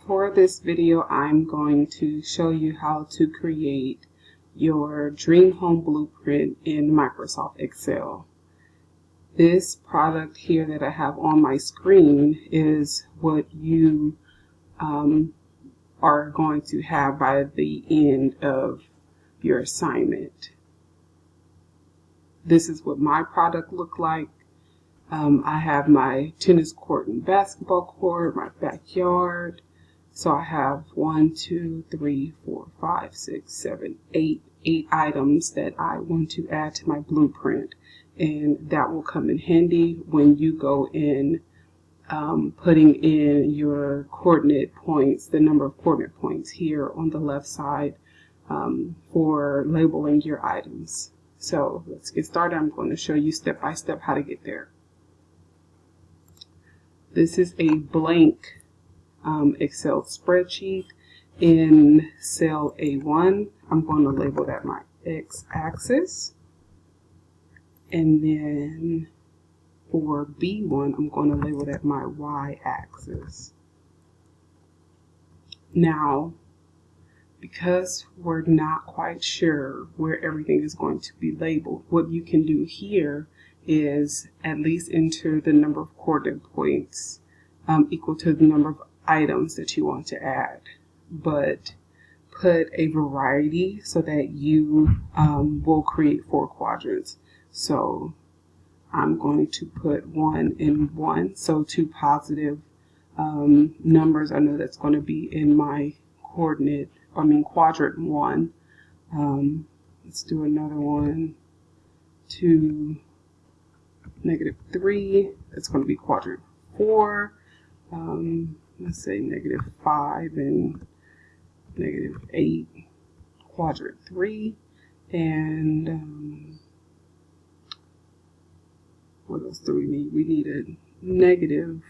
For this video, I'm going to show you how to create your dream home blueprint in Microsoft Excel. This product here that I have on my screen is what you are going to have by the end of your assignment. This is what my product looked like. I have my tennis court and basketball court, my backyard. So I have 1, 2, 3, 4, 5, 6, 7, 8 items that I want to add to my blueprint. And that will come in handy when you go in putting in your coordinate points, the number of coordinate points here on the left side for labeling your items. So let's get started. I'm going to show you step by step how to get there. This is a blank Excel spreadsheet. In cell A1, I'm going to label that my x-axis. And then for B1, I'm going to label that my y-axis. Now, because we're not quite sure where everything is going to be labeled, what you can do here is at least enter the number of coordinate points equal to the number of items that you want to add, but put a variety so that you will create 4 quadrants. So I'm going to put 1 and 1, so 2 positive numbers. I know that's going to be in my quadrant 1. Let's do another one. 2, -3. That's going to be quadrant 4. Let's say -5 and -8, quadrant 3, and what else do we need? We need a negative,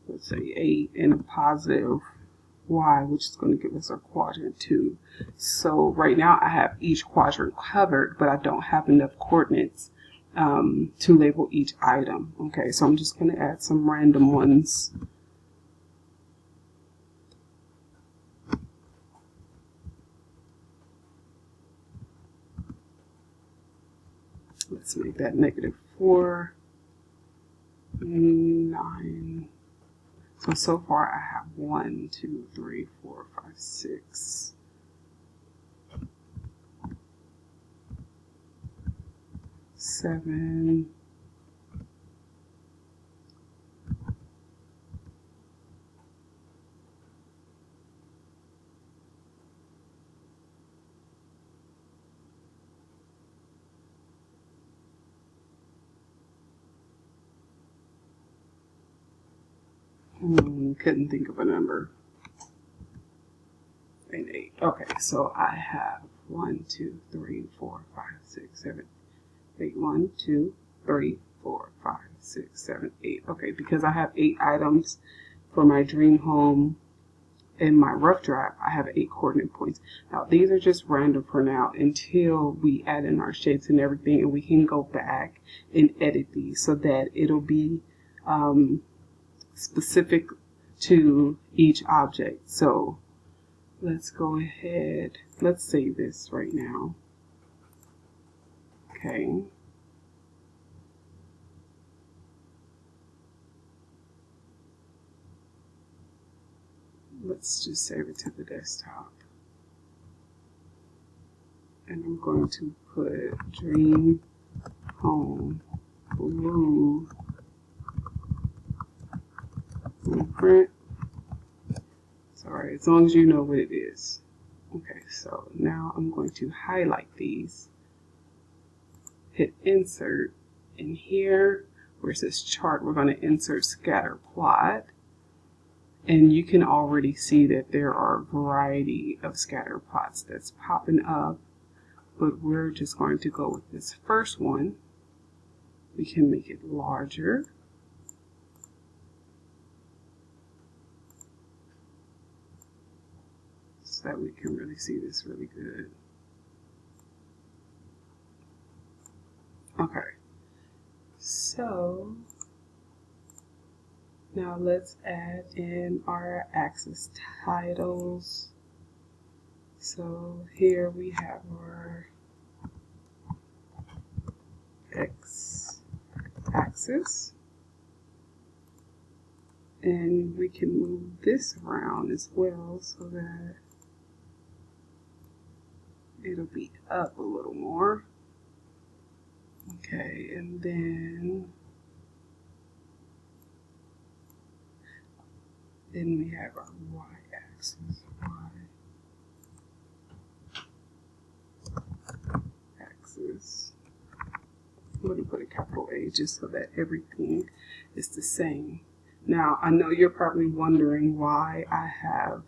let's say 8, and a positive y, which is going to give us our quadrant 2. So right now I have each quadrant covered, but I don't have enough coordinates to label each item. Okay, so I'm just going to add some random ones. Let's make that -4, 9. So far I have 1, 2, 3, 4, 5, 6, 7, couldn't think of a number, and 8. Okay, so I have 1, 2, 3, 4, 5, 6, 7, 8. 1, 2, 3, 4, 5, 6, 7, 8. Okay, because I have 8 items for my dream home in my rough draft, I have 8 coordinate points. Now these are just random for now until we add in our shapes and everything, and we can go back and edit these so that it'll be specific to each object. So let's go ahead, let's save this right now. Okay. Let's just save it to the desktop. And I'm going to put Dream Home Blueprint. Sorry, as long as you know what it is. Okay, so now I'm going to highlight these. Hit Insert. And here, where it says Chart, we're going to insert Scatter Plot. And you can already see that there are a variety of scatter plots that's popping up. But we're just going to go with this first one. We can make it larger. So that we can really see this really good. Okay. So Now let's add in our axis titles. So here we have our X axis. And we can move this around as well so that it'll be up a little more. Okay, and then we have our y-axis. Y-axis. I'm going to put a capital A just so that everything is the same. Now, I know you're probably wondering why I have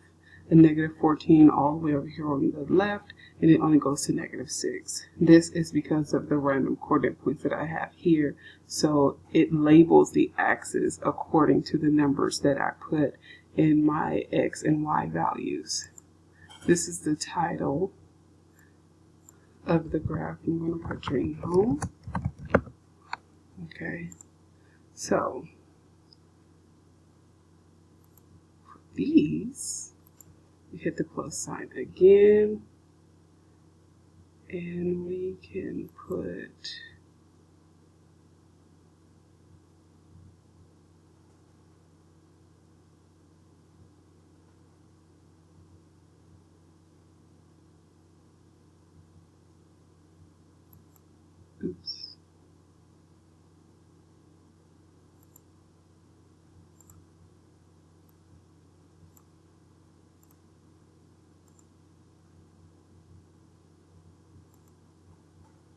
a -14 all the way over here on the left, and it only goes to -6. This is because of the random coordinate points that I have here. So it labels the axis according to the numbers that I put in my X and Y values. This is the title of the graph. I'm going to put Dream Home. Okay, so for these, you hit the plus sign again, and we can put oops.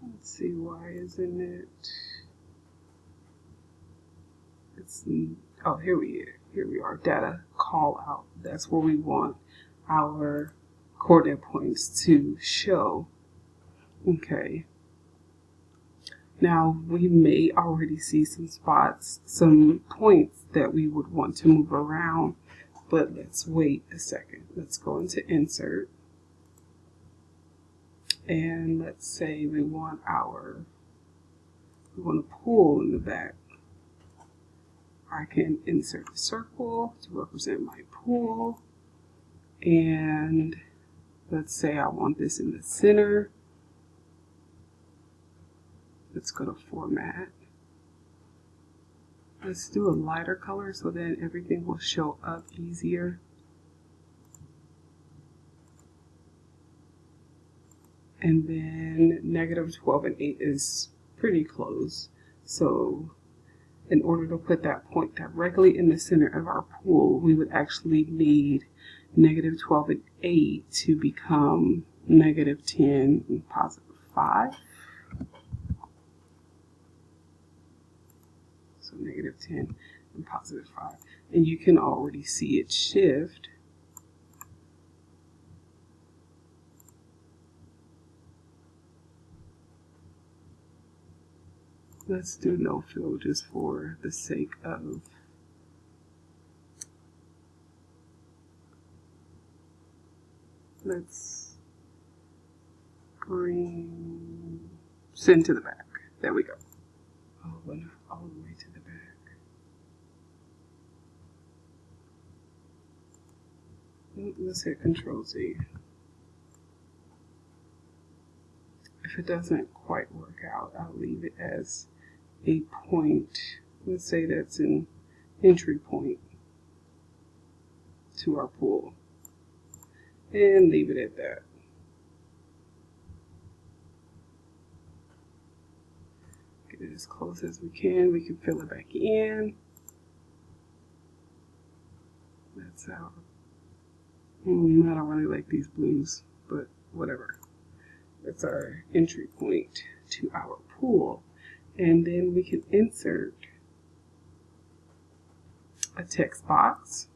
Let's see, why isn't it? Oh, here we are, data call out. That's where we want our coordinate points to show. Okay. Now we may already see some spots, some points that we would want to move around, but let's wait a second. Let's go into insert. And let's say we want a pool in the back. I can insert a circle to represent my pool. And let's say I want this in the center. Let's go to format. Let's do a lighter color so then everything will show up easier. And then -12 and 8 is pretty close. So in order to put that point directly in the center of our pool, we would actually need -12 and 8 to become -10 and +5. So -10 and +5. And you can already see it shift. Let's do no fill just for the sake of let's send to the back. There we go. Oh, but not all the way to the back. Let's hit Control Z. If it doesn't quite work out, I'll leave it as a point. Let's say that's an entry point to our pool. And leave it at that. Get it as close as we can. We can fill it back in. That's our, I don't really like these blues, but whatever. That's our entry point to our pool. And then we can insert a text box.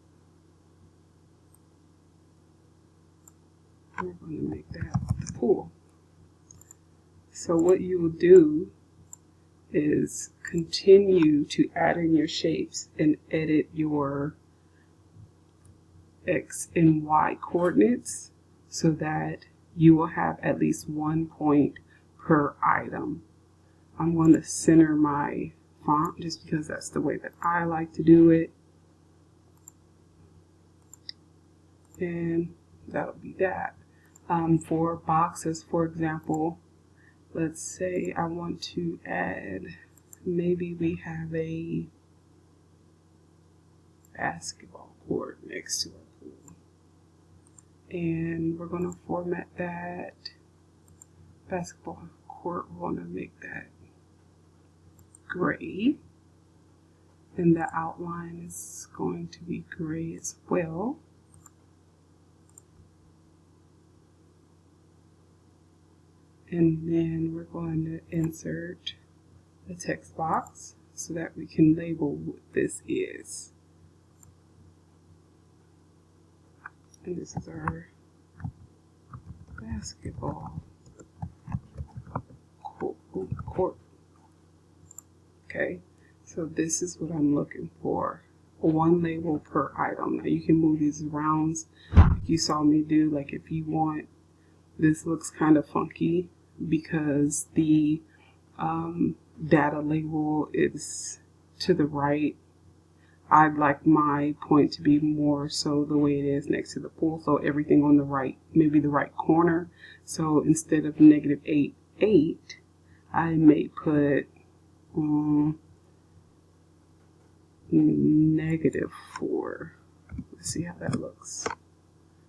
We're going to make that the pool. So what you will do is continue to add in your shapes and edit your X and Y coordinates so that you will have at least 1 point per item. I'm going to center my font just because that's the way that I like to do it. and that'll be that. For boxes, for example, let's say I want to add, maybe we have a basketball court next to our pool, and we're going to format that basketball court. We want to make that gray, and the outline is going to be gray as well. And then we're going to insert the text box so that we can label what this is. And this is our basketball court. Okay, so this is what I'm looking for. One label per item. Now you can move these around like you saw me do. Like if you want, this looks kind of funky because the data label is to the right. I'd like my point to be more so the way it is next to the pool, so everything on the right, maybe the right corner. So instead of -8, 8, I may put -4. Let's see how that looks.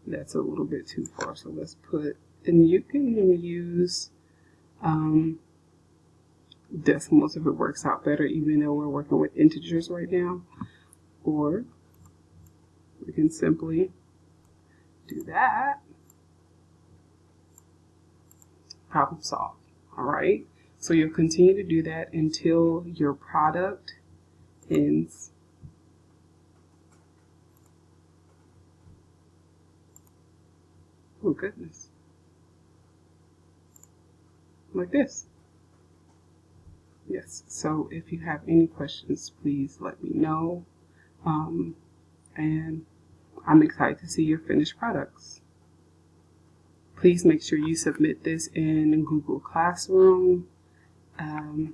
That's a little bit too far, so let's put, and you can use decimals if it works out better, even though we're working with integers right now. Or we can simply do that. Problem solved. All right. So you'll continue to do that until your product ends. Oh goodness. Like this. Yes. So if you have any questions, please let me know. And I'm excited to see your finished products. Please make sure you submit this in Google Classroom. Yeah,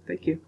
thank you.